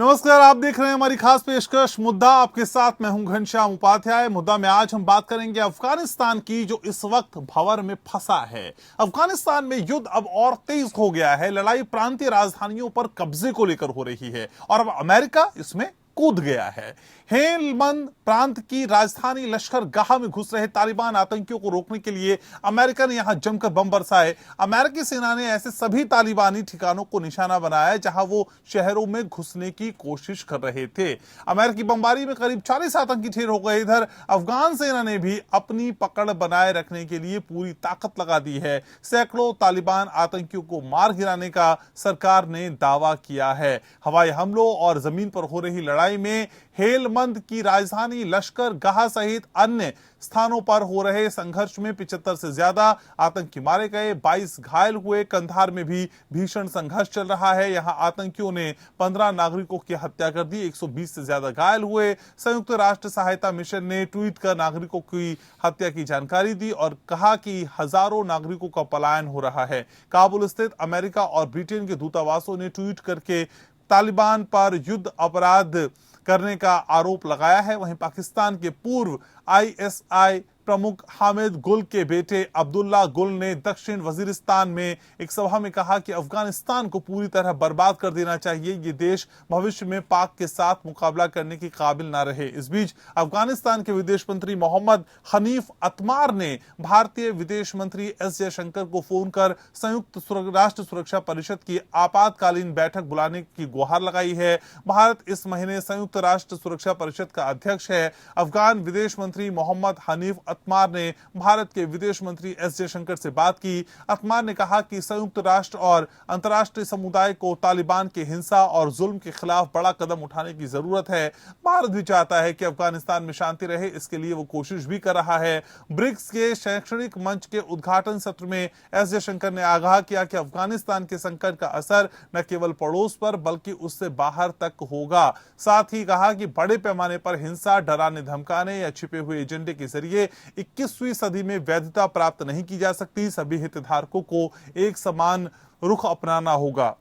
नमस्कार, आप देख रहे हैं हमारी खास पेशकश मुद्दा। आपके साथ मैं हूं घनश्याम उपाध्याय। मुद्दा में आज हम बात करेंगे अफगानिस्तान की, जो इस वक्त भंवर में फंसा है। अफगानिस्तान में युद्ध अब और तेज हो गया है। लड़ाई प्रांतीय राजधानियों पर कब्जे को लेकर हो रही है और अब अमेरिका इसमें कूद गया है। हेलमंद प्रांत की राजधानी लश्कर गाह में घुस रहे तालिबान आतंकियों को रोकने के लिए अमेरिका ने यहां जमकर बम बरसाए। अमेरिकी सेना ने ऐसे सभी तालिबानी ठिकानों को निशाना बनाया जहां वो शहरों में घुसने की कोशिश कर रहे थे। अमेरिकी बमबारी में करीब 40 आतंकी ढेर हो गए। इधर अफगान सेना ने भी अपनी पकड़ बनाए रखने के लिए पूरी ताकत लगा दी है। सैकड़ों तालिबान आतंकियों को मार गिराने का सरकार ने दावा किया है। हवाई हमलों और जमीन पर हो रही लड़ाई में हेलमंद की राजधानी लश्कर गाह सहित अन्य स्थानों पर हो रहे संघर्ष में 75 से ज्यादा आतंकी मारे गए, 22 घायल हुए। कंधार में भी भीषण संघर्ष चल रहा है। यहां आतंकियों ने 15 नागरिकों की हत्या कर दी, 120 से ज्यादा घायल हुए। संयुक्त राष्ट्र सहायता मिशन ने ट्वीट कर नागरिकों की हत्या की जानकारी दी और कहा कि हजारों नागरिकों का पलायन हो रहा है। काबुल स्थित अमेरिका और ब्रिटेन के दूतावासों ने ट्वीट करके तालिबान पर युद्ध अपराध करने का आरोप लगाया है। वहीं पाकिस्तान के पूर्व आईएसआई प्रमुख हामिद गुल के बेटे अब्दुल्ला गुल ने दक्षिण वजीरिस्तान में एक सभा में कहा कि अफगानिस्तान को पूरी तरह बर्बाद कर देना चाहिए। ये देश भविष्य में पाक के साथ मुकाबला करने के काबिल ना रहे। इस बीच अफगानिस्तान के विदेश मंत्री मोहम्मद हनीफ अतमार ने भारतीय विदेश मंत्री एस जयशंकर को फोन कर संयुक्त राष्ट्र सुरक्षा परिषद की आपातकालीन बैठक बुलाने की गुहार लगाई है। भारत इस महीने संयुक्त राष्ट्र सुरक्षा परिषद का अध्यक्ष है। अफगान विदेश मंत्री मोहम्मद हनीफ अतमार ने भारत के विदेश मंत्री एस जयशंकर से बात की। अतमार ने कहा कि संयुक्त राष्ट्र और अंतर्राष्ट्रीय समुदाय को तालिबान की हिंसा और जुल्म के खिलाफ बड़ा कदम उठाने की जरूरत है। भारत भी चाहता है कि अफगानिस्तान में शांति रहे, इसके लिए वो कोशिश भी कर रहा है। ब्रिक्स के शैक्षणिक मंच के उद्घाटन सत्र में एस जयशंकर ने आगाह किया कि अफगानिस्तान के संकट का असर न केवल पड़ोस पर बल्कि उससे बाहर तक होगा। साथ ही कहा कि बड़े पैमाने पर हिंसा, डराने धमकाने या छिपे हुए एजेंडे के जरिए 21वीं सदी में वैधता प्राप्त नहीं की जा सकती। सभी हितधारकों को एक समान रुख अपनाना होगा।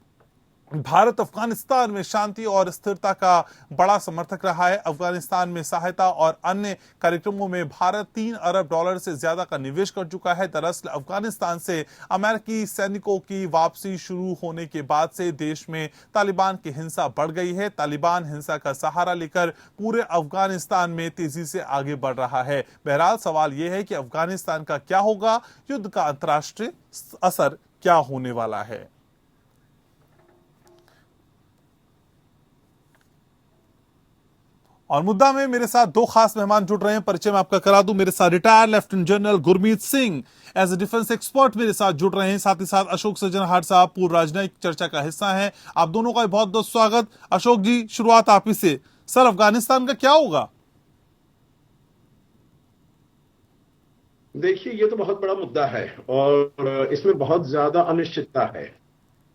भारत अफगानिस्तान में शांति और स्थिरता का बड़ा समर्थक रहा है। अफगानिस्तान में सहायता और अन्य कार्यक्रमों में भारत $3 अरब से ज्यादा का निवेश कर चुका है। दरअसल अफगानिस्तान से अमेरिकी सैनिकों की वापसी शुरू होने के बाद से देश में तालिबान की हिंसा बढ़ गई है। तालिबान हिंसा का सहारा लेकर पूरे अफगानिस्तान में तेजी से आगे बढ़ रहा है। बहरहाल सवाल यह है कि अफगानिस्तान का क्या होगा, युद्ध का अंतर्राष्ट्रीय असर क्या होने वाला है। और मुद्दा में मेरे साथ दो खास मेहमान जुड़ रहे हैं। परिचय में आपका करा दूं, मेरे साथ retired lieutenant general Gurmeet Singh as a defence expert मेरे साथ जुड़ रहे हैं। साथ ही साथ अशोक सज्जनहार साहब पूर्व राजनयिक चर्चा का हिस्सा हैं। आप दोनों का बहुत बहुत स्वागत। अशोक जी, शुरुआत आप ही से। सर, अफगानिस्तान का क्या होगा? देखिए, ये तो बहुत बड़ा मुद्दा है और इसमें बहुत ज्यादा अनिश्चितता है।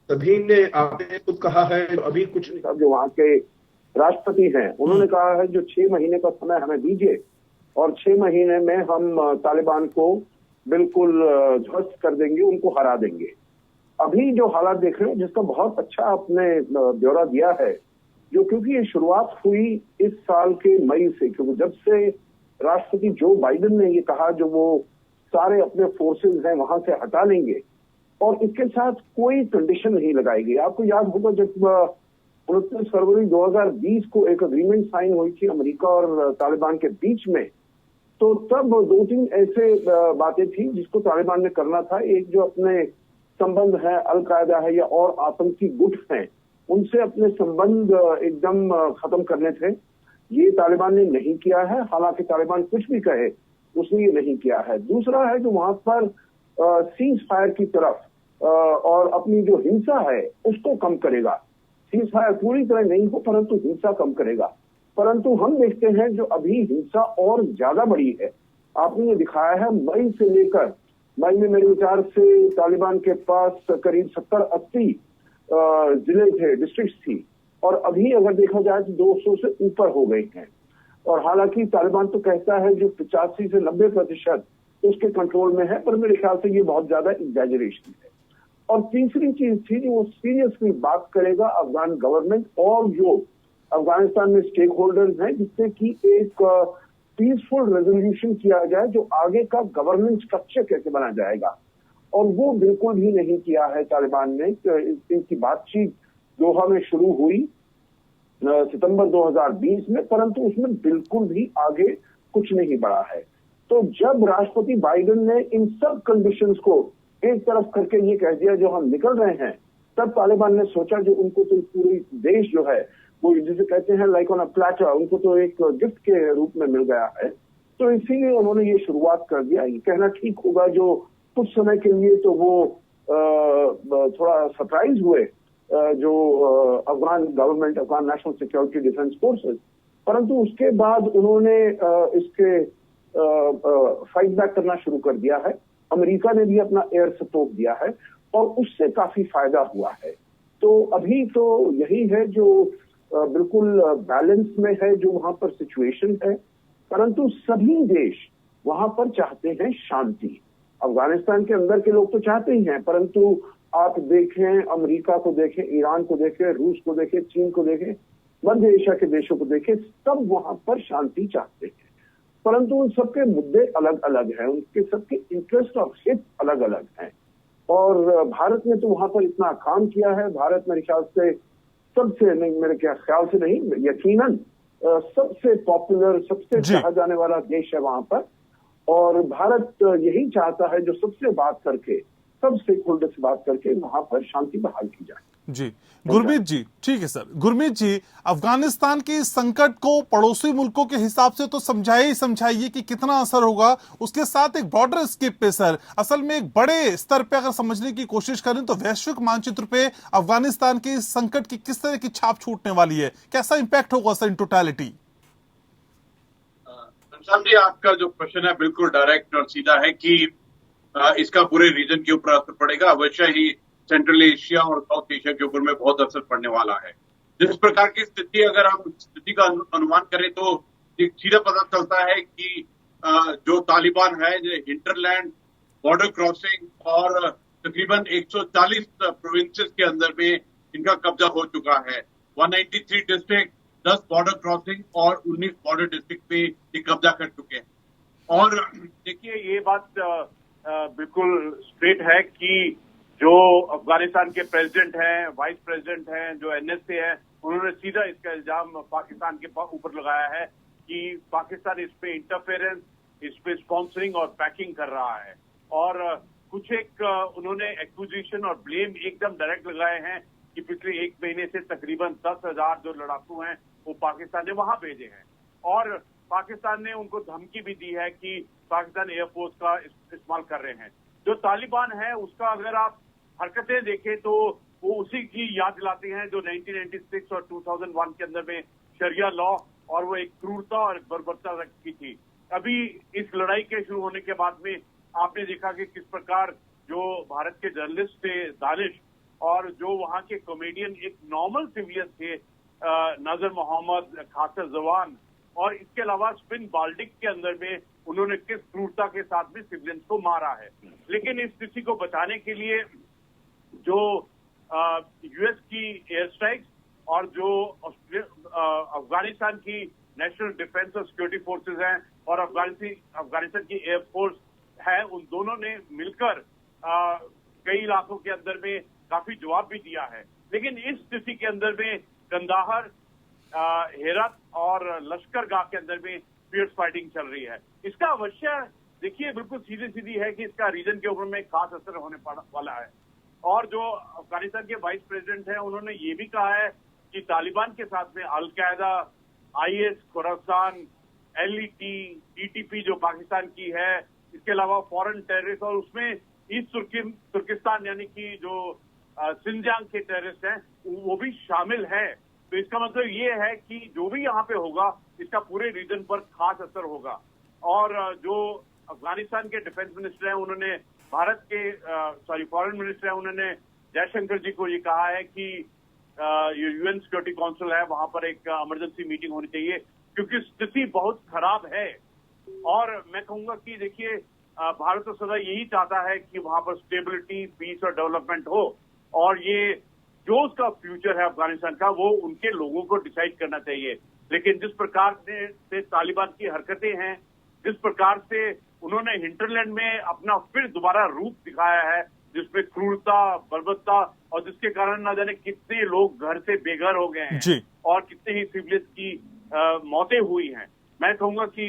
सभी ने, आपने खुद कहा है, अभी कुछ जो वहां के राष्ट्रपति हैं उन्होंने कहा है जो 6 महीने का समय हमें दीजिए और 6 महीने में हम तालिबान को बिल्कुल ध्वस्त कर देंगे, उनको हरा देंगे। अभी जो हालात देख रहे हैं, जिसका बहुत अच्छा आपने ब्यौरा दिया है, जो क्योंकि ये शुरुआत हुई इस साल के मई से, क्योंकि जब से राष्ट्रपति जो बाइडेन ने ये कहा जो वो सारे अपने फोर्सेस हैं वहां से हटा लेंगे और इसके साथ कोई कंडीशन नहीं लगाई गई। आपको याद होगा जब 29 फरवरी 2020 को एक अग्रीमेंट साइन हुई थी अमेरिका और तालिबान के बीच में, तो तब 2-3 ऐसे बातें थी जिसको तालिबान ने करना था। एक जो अपने संबंध है अल-कायदा है या और आतंकी गुट हैं, उनसे अपने संबंध एकदम खत्म करने थे। ये तालिबान ने नहीं किया है, हालांकि तालिबान कुछ भी कहे उसने ये नहीं किया है। दूसरा है जो वहां पर सीज फायर की तरफ और अपनी जो हिंसा है उसको कम करेगा। सीज फायर पूरी तरह नहीं हो परंतु हिंसा कम करेगा। परंतु हम देखते हैं जो अभी हिंसा और ज्यादा बढ़ी है। आपने ये दिखाया है मई से लेकर, मई में मेरे विचार से तालिबान के पास करीब 70-80 जिले थे, डिस्ट्रिक्ट थी, और अभी अगर देखा जाए तो 200 से ऊपर हो गए हैं। और हालांकि तालिबान तो कहता है जो 85 से 90% उसके कंट्रोल में है, पर मेरे ख्याल से ये बहुत ज्यादा एग्जैजरेशन है। और तीसरी चीज थी जो वो सीरियसली बात करेगा अफगान गवर्नमेंट और जो अफगानिस्तान में स्टेक होल्डर्स हैं, जिससे कि एक पीसफुल रेजोल्यूशन किया जाए जो आगे का गवर्नेंस स्ट्रक्चर कैसे बना जाएगा। और वो बिल्कुल भी नहीं किया है तालिबान ने। इनकी बातचीत दोहा में शुरू हुई सितंबर 2020 में, परंतु उसमें बिल्कुल भी आगे कुछ नहीं बढ़ा है। तो जब राष्ट्रपति बाइडेन ने इन सब कंडीशंस को एक तरफ करके ये कह दिया जो हम निकल रहे हैं, तब तालिबान ने सोचा जो उनको तो पूरी देश जो है वो जिसे कहते हैं लाइक ऑन अ प्लेटर, उनको तो एक गिफ्ट के रूप में मिल गया है। तो इसीलिए उन्होंने ये शुरुआत कर दिया। ये कहना ठीक होगा जो कुछ समय के लिए तो वो थोड़ा सरप्राइज हुए जो Afghan government, Afghan national security defence forces, परंतु उसके बाद उन्होंने इसके फाइट बैक करना शुरू कर दिया है। अमेरिका ने भी अपना एयर सपोर्ट दिया है और उससे काफी फायदा हुआ है। तो अभी तो यही है जो बिल्कुल बैलेंस में है जो वहां पर सिचुएशन है, परंतु सभी देश वहां पर चाहते हैं शांति। अफगानिस्तान के अंदर के लोग तो चाहते ही हैं, परंतु आप देखें अमेरिका को देखें, ईरान को देखें, रूस को देखें, चीन को देखें, मध्य एशिया के देशों को देखें, सब वहां पर शांति चाहते हैं। परंतु उन सबके मुद्दे अलग अलग हैं, उनके सबके इंटरेस्ट और हित अलग अलग हैं। और भारत ने तो वहां पर इतना काम किया है। भारत मेरे ख्याल से सबसे नहीं, मेरे ख्याल से नहीं, यकीनन सबसे पॉपुलर, सबसे चाहा जाने वाला देश है वहां पर। और भारत यही चाहता है जो सबसे बात करके, सब स्टेक होल्डर से बात करके वहां पर शांति बहाल की जाए। जी गुरमीत जी, ठीक है सर। गुरमीत जी, अफगानिस्तान के इस संकट को पड़ोसी मुल्कों के हिसाब से तो समझाइए कि कितना असर होगा। उसके साथ एक ब्रॉडर स्केप पे सर, असल में एक बड़े स्तर पे अगर समझने की कोशिश करें तो वैश्विक मानचित्र पे अफगानिस्तान के इस संकट की किस तरह की छाप छूटने वाली है, कैसा इंपैक्ट होगा सर इन टोटलिटी? जी, आपका जो क्वेश्चन है बिल्कुल डायरेक्ट और सीधा है कि इसका पूरे रीजन के ऊपर असर पड़ेगा। अवश्य ही सेंट्रल एशिया और साउथ एशिया के ऊपर में बहुत असर पड़ने वाला है। जिस प्रकार की स्थिति, अगर हम स्थिति का अनुमान करें तो सीधा पता चलता है कि जो तालिबान है, हिंटरलैंड, बॉर्डर क्रॉसिंग और तकरीबन 140 प्रोविंसेस के अंदर में इनका कब्जा हो चुका है। 193 डिस्ट्रिक्ट, 10 बॉर्डर क्रॉसिंग और 19 बॉर्डर डिस्ट्रिक्ट पे ये कब्जा कर चुके हैं। और देखिए, ये बात बिल्कुल स्ट्रेट है कि जो अफगानिस्तान के प्रेसिडेंट हैं, वाइस प्रेसिडेंट हैं, जो एनएसए हैं, उन्होंने सीधा इसका इल्जाम पाकिस्तान के ऊपर लगाया है कि पाकिस्तान इस पे इंटरफेरेंस, इस पे स्पॉन्सरिंग और पैकिंग कर रहा है। और कुछ एक उन्होंने एक्विजिशन और ब्लेम एकदम डायरेक्ट लगाए हैं कि पिछले एक महीने से तकरीबन 10,000 जो लड़ाकू हैं वो पाकिस्तान ने वहां भेजे हैं। और पाकिस्तान ने उनको धमकी भी दी है कि पाकिस्तान एयरफोर्स का इस्तेमाल कर रहे हैं। जो तालिबान है उसका अगर आप हरकतें देखें तो वो उसी की याद दिलाती हैं जो 1996 और 2001 के अंदर में शरिया लॉ और वो एक क्रूरता और बर्बरता की थी। अभी इस लड़ाई के शुरू होने के बाद में आपने देखा कि किस प्रकार जो भारत के जर्नलिस्ट थे दानिश और जो वहां के कॉमेडियन एक नॉर्मल सिविलियन थे नजर मोहम्मद, खासर जवान और इसके अलावा स्पिन बाल्टिक के अंदर में उन्होंने किस क्रूरता के साथ भी सिविलियंस को मारा है। लेकिन इस स्थिति को बचाने के लिए जो यूएस की एयर स्ट्राइक्स और जो अफगानिस्तान की नेशनल डिफेंस और सिक्योरिटी फोर्सेस हैं और अफगानिस्तान की एयर फोर्स है, उन दोनों ने मिलकर कई इलाकों के अंदर में काफी जवाब भी दिया है। लेकिन इस स्थिति के अंदर में कंदाहर, हेरत और लश्करगाह के अंदर में फियर्स फाइटिंग चल रही है। इसका अवश्य देखिए बिल्कुल सीधी सीधी है कि इसका रीजन के ऊपर में खास असर होने वाला है। और जो अफगानिस्तान के वाइस प्रेसिडेंट हैं उन्होंने ये भी कहा है कि तालिबान के साथ में Al Qaeda, IS, Khorasan, LeT, TTP जो पाकिस्तान की है, इसके अलावा फॉरेन टेररिस्ट और उसमें ईस्ट तुर्किस्तान यानी कि जो सिंजियांग के टेररिस्ट हैं वो भी शामिल है। तो इसका मतलब ये है कि जो भी यहाँ पे होगा इसका पूरे रीजन पर खास असर होगा। और जो अफगानिस्तान के डिफेंस मिनिस्टर हैं उन्होंने भारत के फॉरेन मिनिस्टर हैं उन्होंने जयशंकर जी को ये कहा है कि यूएन सिक्योरिटी काउंसिल है वहां पर एक इमरजेंसी मीटिंग होनी चाहिए क्योंकि स्थिति बहुत खराब है। और मैं कहूंगा कि देखिए भारत तो सदा यही चाहता है कि वहां पर स्टेबिलिटी, पीस और डेवलपमेंट हो। और ये जो उसका फ्यूचर है अफगानिस्तान का वो उनके लोगों को डिसाइड करना चाहिए। लेकिन जिस प्रकार से तालिबान की हरकतें हैं, जिस प्रकार से उन्होंने हिंटरलैंड में अपना फिर दोबारा रूप दिखाया है, जिसमें क्रूरता, बर्बरता और जिसके कारण ना जाने कितने लोग घर से बेघर हो गए हैं और कितने ही सिविलियंस की मौतें हुई हैं। मैं कहूंगा कि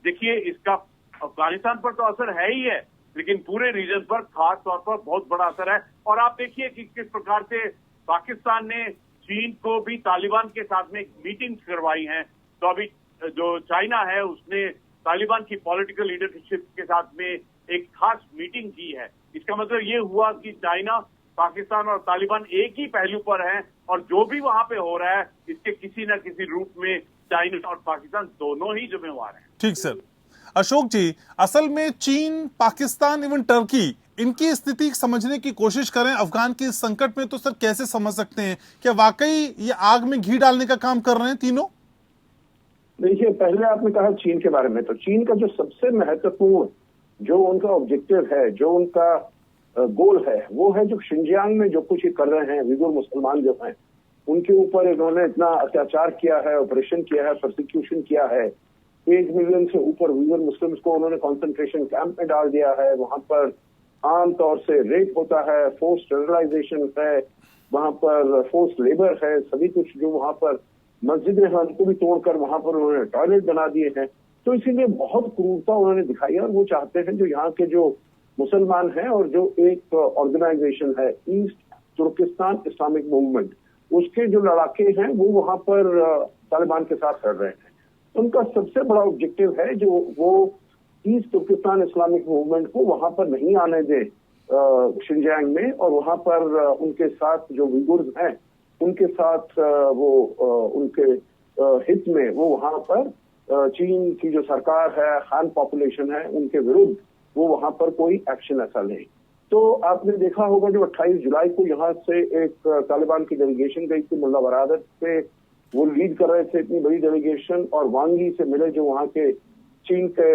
देखिए, इसका अफगानिस्तान पर तो असर है ही है, लेकिन पूरे रीजन पर खास तौर पर बहुत बड़ा असर है। और आप देखिए कि किस प्रकार से पाकिस्तान ने चीन को भी तालिबान के साथ में मीटिंग्स करवाई हैं। तो अभी जो चाइना है उसने तालिबान की पॉलिटिकल लीडरशिप के साथ में एक खास मीटिंग की है। इसका मतलब ये हुआ कि चाइना, पाकिस्तान और तालिबान एक ही पहलू पर हैं और जो भी वहां पे हो रहा है इसके किसी न किसी रूप में चाइना और पाकिस्तान दोनों ही जिम्मेवार हैं। ठीक सर। अशोक जी, असल में चीन, पाकिस्तान एवं टर्की, इनकी स्थिति समझने की कोशिश करें अफगान के इस संकट में, तो सर कैसे समझ सकते हैं? क्या वाकई ये आग में घी डालने का काम कर रहे हैं तीनों? देखिए, पहले आपने कहा चीन के बारे में, तो चीन का जो सबसे महत्वपूर्ण जो उनका ऑब्जेक्टिव है, जो उनका गोल है, वो है जो शिनजियांग में जो कुछ ये कर रहे हैं, उइगुर मुसलमान जो हैं उनके ऊपर इन्होंने इतना अत्याचार किया है, ऑपरेशन किया है, प्रोसिक्यूशन किया है। 1 मिलियन से ऊपर उइगुर मुस्लिम्स को उन्होंने कॉन्सेंट्रेशन कैंप में डाल दिया है। वहां पर आमतौर से रेप होता है, फोर्स स्टरलाइजेशन है, वहां पर फोर्स लेबर है, सभी कुछ जो वहां पर मस्जिदें हैं उनको भी तोड़कर वहां पर उन्होंने टॉयलेट बना दिए हैं। तो इसीलिए बहुत क्रूरता उन्होंने दिखाई है और वो चाहते हैं जो यहाँ के जो मुसलमान हैं और जो एक ऑर्गेनाइजेशन है ईस्ट तुर्किस्तान इस्लामिक मूवमेंट, उसके जो लड़ाके हैं वो वहां पर तालिबान के साथ लड़ रहे हैं। उनका सबसे बड़ा ऑब्जेक्टिव है जो वो ईस्ट तुर्किस्तान इस्लामिक मूवमेंट को वहां पर नहीं आने दे शिनजियांग में, और वहां पर उनके साथ जो उइगुर्स हैं उनके साथ वो उनके हित में वो वहां पर चीन की जो सरकार है, खान पॉपुलेशन है, उनके विरुद्ध वो वहां पर कोई एक्शन ऐसा नहीं। तो आपने देखा होगा जो 28 जुलाई को यहाँ से एक तालिबान की डेलीगेशन गई थी, मुल्ला बरादर से वो लीड कर रहे थे इतनी बड़ी डेलीगेशन, और वांग यी से मिले जो वहाँ के चीन के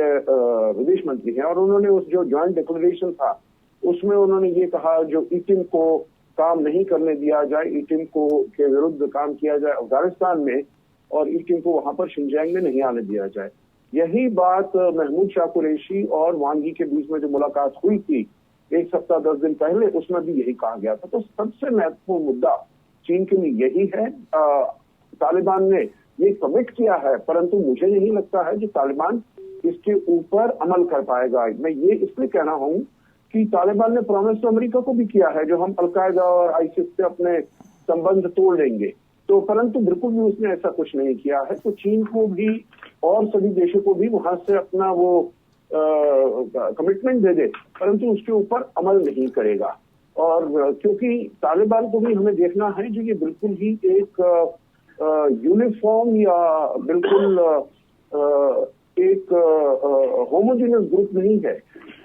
विदेश मंत्री हैं, और उन्होंने उस जो ज्वाइंट डिक्लेरेशन था उसमें उन्होंने ये कहा जो ईटिम को काम नहीं करने दिया जाए, ईटिम को के विरुद्ध काम किया जाए अफगानिस्तान में, और ईटिम को वहां पर शिनजियांग में नहीं आने दिया जाए। यही बात महमूद शाह कुरैशी और वांग यी के बीच में जो मुलाकात हुई थी 1 सप्ताह 10 दिन पहले, उसमें भी यही कहा गया था। तो सबसे महत्वपूर्ण मुद्दा चीन के लिए यही है। तालिबान ने ये कमिट किया है, परंतु मुझे नहीं लगता है कि तालिबान इसके ऊपर अमल कर पाएगा। मैं ये इसलिए कह रहा हूँ कि तालिबान ने प्रॉमिस तो अमेरिका को भी किया है जो हम अलकायदा और आईसिस से अपने संबंध तोड़ लेंगे, तो परंतु बिल्कुल भी उसने ऐसा कुछ नहीं किया है। तो चीन को भी और सभी देशों को भी वहां से अपना वो कमिटमेंट दे दे, परंतु उसके ऊपर अमल नहीं करेगा। और क्योंकि तालिबान को भी हमें देखना है जो ये बिल्कुल ही एक यूनिफॉर्म या बिल्कुल एक होमोजेनियस ग्रुप नहीं है,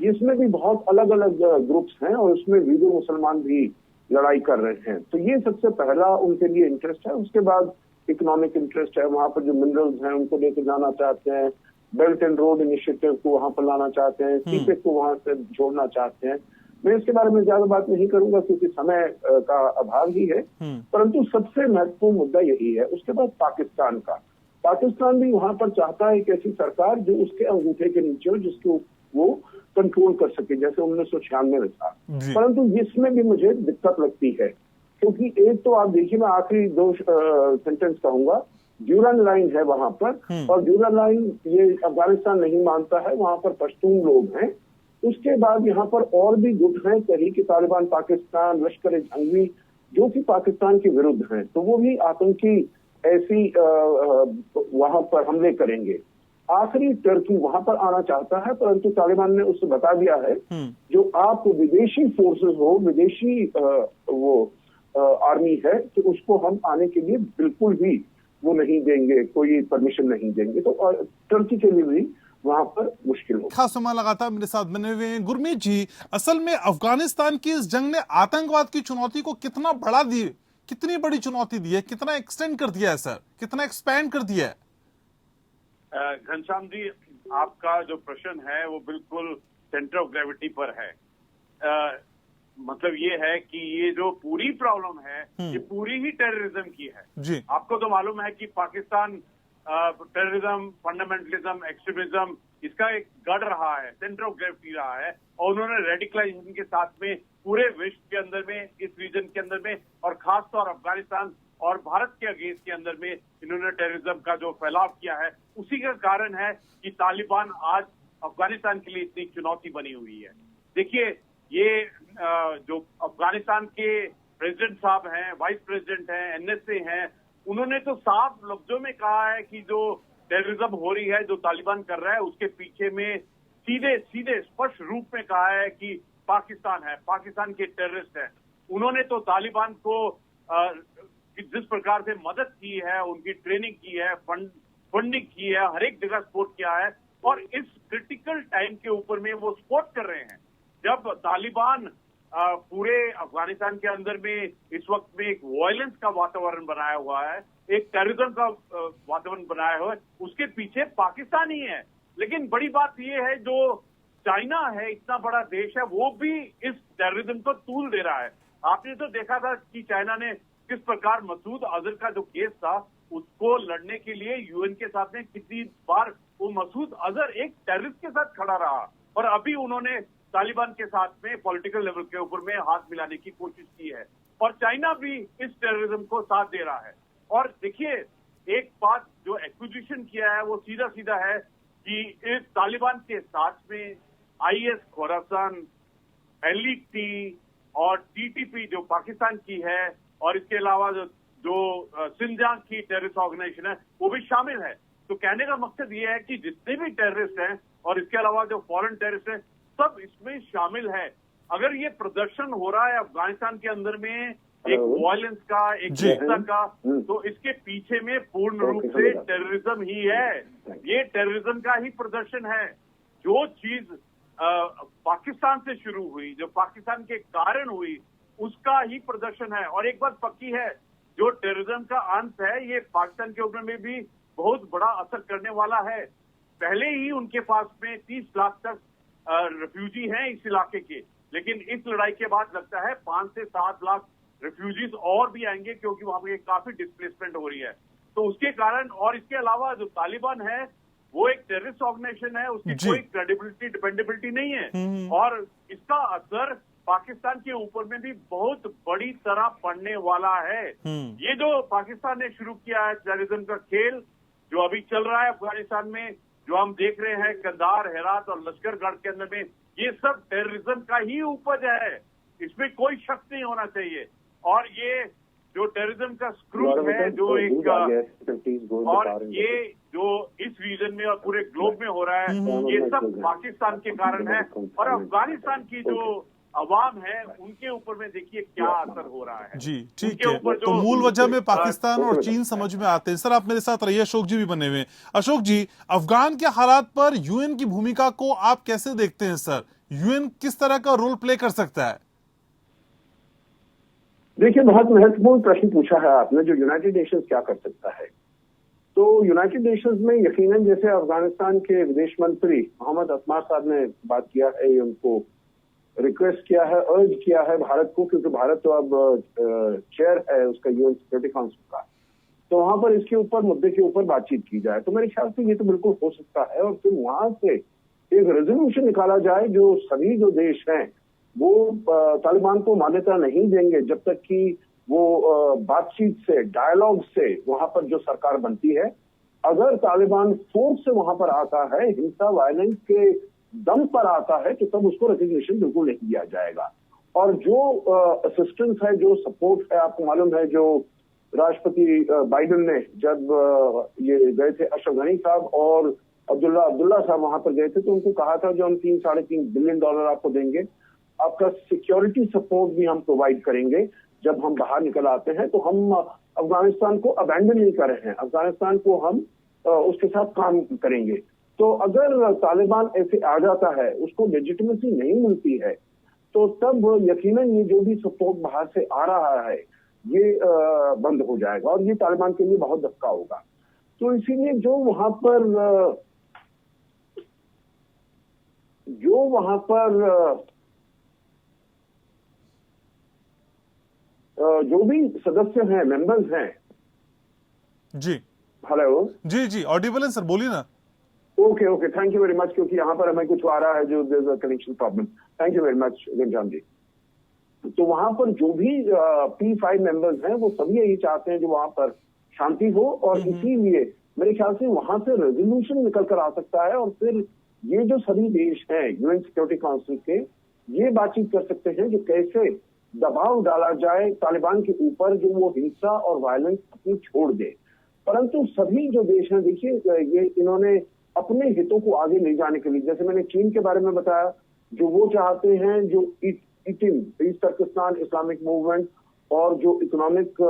इसमें भी बहुत अलग अलग ग्रुप्स हैं और उसमें उइगुर मुसलमान भी लड़ाई कर रहे हैं। तो ये सबसे पहला उनके लिए इंटरेस्ट है। उसके बाद इकोनॉमिक इंटरेस्ट है, वहां पर जो मिनरल्स हैं उनको लेकर जाना चाहते हैं, बेल्ट एंड रोड इनिशिएटिव को वहां पर लाना चाहते हैं, सीपेक को वहां से जोड़ना चाहते हैं। मैं इसके बारे में ज्यादा बात नहीं करूंगा क्योंकि समय का अभाव ही है, परंतु सबसे महत्वपूर्ण मुद्दा यही है। उसके बाद पाकिस्तान का, पाकिस्तान भी वहां पर चाहता है एक ऐसी सरकार जो उसके अंगूठे के नीचे हो, जिसको वो कंट्रोल कर सके, जैसे 1996 में था। परंतु इसमें भी मुझे दिक्कत लगती है क्योंकि एक तो आप देखिए, मैं आखिरी 2 सेंटेंस कहूंगा, ड्यूरन लाइन है वहां पर, और ड्यूरन लाइन ये अफगानिस्तान नहीं मानता है, वहां पर पश्तून लोग हैं। उसके बाद यहाँ पर और भी गुट हैं, तहरीक तालिबान पाकिस्तान, लश्कर जंगी, जो कि पाकिस्तान के विरुद्ध हैं, तो वो भी आतंकी ऐसी वहां पर हमले करेंगे। आखिरी टर्की वहां पर आना चाहता है, परंतु तालिबान ने उससे बता दिया है जो आप विदेशी फोर्सेस हो, विदेशी वो आर्मी है, तो उसको हम आने के लिए बिल्कुल भी वो नहीं देंगे, कोई परमिशन नहीं देंगे। तो टर्की के लिए भी वहां पर मुश्किल हो। खास समय लगातार मेरे साथ बने हुए हैं गुरमीत जी। असल में अफगानिस्तान की इस जंग ने आतंकवाद की चुनौती को कितना बढ़ा दी, कितनी बड़ी चुनौती दी है, कितना एक्सटेंड कर दिया है सर, कितना एक्सपैंड कर दिया है? घनश्याम जी, आपका जो प्रश्न है वो बिल्कुल सेंटर ऑफ ग्रेविटी पर है। मतलब ये है कि ये जो पूरी प्रॉब्लम है ये पूरी ही टेररिज्म की है। जी। आपको तो मालूम है कि पाकिस्तान टेररिज्म, फंडामेंटलिज्म, एक्सट्रीमिज्म इसका एक गढ़ रहा है, सेंटर ऑफ ग्रेविटी रहा है, और उन्होंने रेडिकलाइजेशन के साथ में पूरे विश्व के अंदर में, इस रीजन के अंदर में, और खासतौर अफगानिस्तान और भारत के अगेंस्ट के अंदर में इन्होंने टेररिज्म का जो फैलाव किया है, उसी का कारण है कि तालिबान आज अफगानिस्तान के लिए इतनी चुनौती बनी हुई है। देखिए, ये जो अफगानिस्तान के प्रेसिडेंट साहब हैं, वाइस प्रेसिडेंट हैं, एनएसए हैं, उन्होंने तो साफ लफ्जों में कहा है कि जो टेररिज्म हो रही है, जो तालिबान कर रहा है, उसके पीछे में सीधे सीधे स्पष्ट रूप में कहा है कि पाकिस्तान है, पाकिस्तान के टेररिस्ट हैं। उन्होंने तो तालिबान को जिस प्रकार से मदद की है, उनकी ट्रेनिंग की है, फंडिंग की है, हर एक जगह सपोर्ट किया है, और इस क्रिटिकल टाइम के ऊपर में वो सपोर्ट कर रहे हैं। जब तालिबान पूरे अफगानिस्तान के अंदर में इस वक्त में एक वायलेंस का वातावरण बनाया हुआ है, एक टेररिज्म का वातावरण बनाया हुआ है, उसके पीछे पाकिस्तान ही है। लेकिन बड़ी बात यह है, जो चाइना है, इतना बड़ा देश है, वो भी इस टेररिज्म को तूल दे रहा है। आपने तो देखा था कि चाइना ने किस प्रकार मसूद अजहर का जो केस था, उसको लड़ने के लिए यूएन के साथ में कितनी बार वो मसूद अजहर एक टेररिस्ट के साथ खड़ा रहा, और अभी उन्होंने तालिबान के साथ में पॉलिटिकल लेवल के ऊपर में हाथ मिलाने की कोशिश की है, और चाइना भी इस टेररिज्म को साथ दे रहा है। और देखिए, एक बात जो एक्विजिशन किया है वो सीधा सीधा है कि इस तालिबान के साथ में आईएस खोरासान, एलईटी और टीटीपी जो पाकिस्तान की है, और इसके अलावा जो सिंजांग की टेररिस्ट ऑर्गेनाइजेशन है, वो भी शामिल है। तो कहने का मकसद ये है कि जितने भी टेररिस्ट हैं और इसके अलावा जो फॉरेन टेररिस्ट हैं, सब इसमें शामिल है। अगर ये प्रदर्शन हो रहा है अफगानिस्तान के अंदर में एक वायलेंस का, एक हिंसा का, तो इसके पीछे में पूर्ण रूप से टेररिज्म ही है। ये टेररिज्म का ही प्रदर्शन है। जो चीज पाकिस्तान से शुरू हुई, जो पाकिस्तान के कारण हुई, उसका ही प्रदर्शन है। और एक बात पक्की है, जो टेररिज्म का अंत है, ये पाकिस्तान के ऊपर में भी बहुत बड़ा असर करने वाला है। पहले ही उनके पास में 30 लाख तक रिफ्यूजी हैं इस इलाके के, लेकिन इस लड़ाई के बाद लगता है 5 से 7 लाख रिफ्यूजीज और भी आएंगे, क्योंकि वहां पर काफी डिस्प्लेसमेंट हो रही है। तो उसके कारण, और इसके अलावा जो तालिबान है वो एक टेररिस्ट ऑर्गेनाइजेशन है, उसकी कोई क्रेडिबिलिटी, डिपेंडेबिलिटी नहीं है, और इसका असर पाकिस्तान के ऊपर में भी बहुत बड़ी तरह पड़ने वाला है। ये जो पाकिस्तान ने शुरू किया है टेररिज्म का खेल, जो अभी चल रहा है अफगानिस्तान में, जो हम देख रहे हैं कंधार, हेरात और लश्करगढ़ के अंदर में, ये सब टेररिज्म का ही उपज है, इसमें कोई शक नहीं होना चाहिए। और ये जो टेररिज्म का स्क्रू है, जो एक, और ये जो इस रीजन में और पूरे ग्लोब में हो रहा है, ये सब पाकिस्तान के कारण है। और अफगानिस्तान की जो अवाम है, उनके ऊपर में देखिए क्या असर हो रहा है। जी, ठीक है। तो मूल वजह में पाकिस्तान और चीन समझ में आते हैं। सर, आप मेरे साथ रहिए, अशोक जी भी बने हुए हैं। अशोक जी, अफगान के हालात पर यूएन की भूमिका को आप कैसे देखते हैं सर? यूएन किस तरह का रोल प्ले कर सकता है? देखिए, बहुत महत्वपूर्ण प्रश्न पूछा है आपने, जो यूनाइटेड नेशंस क्या कर सकता है। तो यूनाइटेड नेशंस में यकीनन, जैसे अफगानिस्तान के विदेश मंत्री मोहम्मद असमार साहब ने बात किया है, उनको रिक्वेस्ट किया है, अर्ज किया है भारत को, क्योंकि भारत तो अब चेयर है उसका यूएन सिक्योरिटी काउंसिल का, तो वहां पर इसके ऊपर, मुद्दे के ऊपर बातचीत की जाए। तो मेरे ख्याल से ये तो बिल्कुल हो सकता है, और फिर वहां से एक रेजोल्यूशन निकाला जाए, जो सभी जो देश हैं वो तालिबान को मान्यता नहीं देंगे जब तक कि वो बातचीत से, डायलॉग से वहां पर जो सरकार बनती है। अगर तालिबान फोर्स से वहां पर आता है, हिंसा, वायलेंस के दम पर आता है, तो तब उसको रिकग्निशन बिल्कुल नहीं दिया जाएगा। और जो असिस्टेंस है, जो सपोर्ट है, आपको मालूम है, जो राष्ट्रपति बाइडेन ने जब ये गए थे, अशरफ गनी साहब और अब्दुल्ला साहब वहां पर गए थे, तो उनको कहा था जो हम $3-3.5 बिलियन आपको देंगे, आपका सिक्योरिटी सपोर्ट भी हम प्रोवाइड करेंगे। जब हम बाहर निकल आते हैं तो हम अफगानिस्तान को अबैंडन नहीं कर रहे हैं, अफगानिस्तान को हम उसके साथ काम करेंगे। तो अगर तालिबान ऐसे आ जाता है, उसको लेजिटिमेसी नहीं मिलती है, तो तब यकीनन ये जो भी सपोर्ट बाहर से आ रहा है ये बंद हो जाएगा, और ये तालिबान के लिए बहुत धक्का होगा। तो इसीलिए जो जो भी सदस्य हैं, मेंबर्स हैं। जी हेलो, जी ऑडिबल है सर, बोलिए ना। Okay okay, thank you very much, क्योंकि यहाँ पर हमें कुछ आ रहा है जो there is a connection problem. Thank you very much Ghanshyam ji. तो वहां पर जो भी P5 मेंबर्स हैं वो सभी यही चाहते हैं जो वहां पर शांति हो, और इसीलिए मेरे ख्याल से वहां से रेजोल्यूशन निकल कर आ सकता है, और फिर ये जो सभी देश हैं यूएन सिक्योरिटी काउंसिल के, ये बातचीत कर सकते हैं कि कैसे दबाव डाला जाए तालिबान के ऊपर, जो वो हिंसा और वायलेंस अपनी छोड़ दे। परंतु सभी जो देश हैं, देखिए ये इन्होंने अपने हितों को आगे ले जाने के लिए, जैसे मैंने चीन के बारे में बताया, जो वो चाहते हैं, जो इटिन ईस्ट तुर्किस्तान इस्लामिक मूवमेंट, और जो इकोनॉमिक।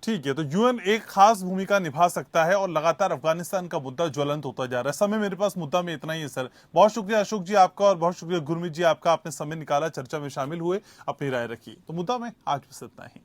ठीक है, तो यूएन एक खास भूमिका निभा सकता है और लगातार अफगानिस्तान का मुद्दा ज्वलंत होता जा रहा है। समय मेरे पास मुद्दा में इतना ही है सर। बहुत शुक्रिया अशोक जी आपका, और बहुत शुक्रिया गुरमीत जी आपका, आपने समय निकाला, चर्चा में शामिल हुए, अपनी राय रखी। तो मुद्दा में आज बस इतना ही।